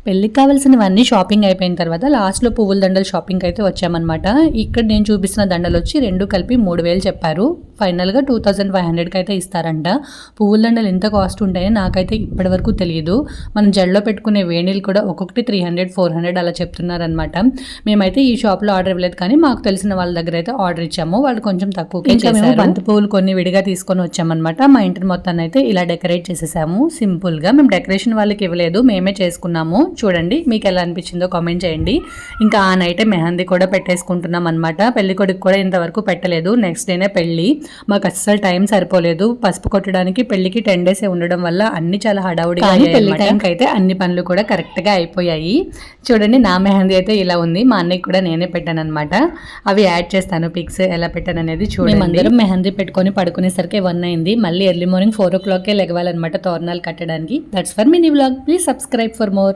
పెళ్ళికి కావాల్సినవన్నీ షాపింగ్ అయిపోయిన తర్వాత లాస్ట్లో పువ్వుల దండలు షాపింగ్ అయితే వచ్చామన్నమాట. ఇక్కడ నేను చూపిస్తున్న దండలు వచ్చి రెండు కలిపి 3000 చెప్పారు. ఫైనల్గా 2500కి అయితే ఇస్తారంట. పువ్వుల దండలు ఎంత కాస్ట్ ఉంటాయో నాకైతే ఇప్పటి వరకు తెలియదు. మనం జడలో పెట్టుకునే వేణీలు కూడా ఒక్కొక్కటి 300, 400 అలా చెప్తున్నారనమాట. మేమైతే ఈ షాప్లో ఆర్డర్ ఇవ్వలేదు, కానీ మాకు తెలిసిన వాళ్ళ దగ్గర అయితే ఆర్డర్ ఇచ్చాము. వాళ్ళు కొంచెం తక్కువకే చేశారు. బంతి పువ్వులు కొన్ని విడిగా తీసుకొని వచ్చామన్నమాట. మా ఇంటిని మొత్తాన్ని అయితే ఇలా డెకరేట్ చేసేసాము సింపుల్గా. మేము డెకరేషన్ వాళ్ళకి ఇవ్వలేదు, మేమే చేసుకున్నాము. చూడండి మీకు ఎలా అనిపించిందో కామెంట్ చేయండి. ఇంకా ఆ నైటే మెహందీ కూడా పెట్టేసుకుంటున్నాం అనమాట. పెళ్లి కొడుకు కూడా ఇంతవరకు పెట్టలేదు. నెక్స్ట్ డేనే పెళ్లి. మాకు అస్సలు టైం సరిపోలేదు. పసుపు కొట్టడానికి పెళ్లికి 10 days ఉండడం వల్ల అన్ని చాలా హడావుడిగా పెళ్లి టైంకి అయితే అన్ని పనులు కూడా కరెక్ట్గా అయిపోయాయి. చూడండి నా మెహందీ అయితే ఇలా ఉంది. మా అన్నయ్య కూడా నేనే పెట్టాను అనమాట. అవి యాడ్ చేస్తాను పిక్స్ ఎలా పెట్టాను అనేది చూడండి. అందరం మెహందీ పెట్టుకొని పడుకునేసరికి 1 అయింది. మళ్ళీ ఎర్లీ మార్నింగ్ 4 o'clockకే లెగవాలన్నమాట తోరణాలు కట్టడానికి. That's for mini vlog. Please subscribe for more.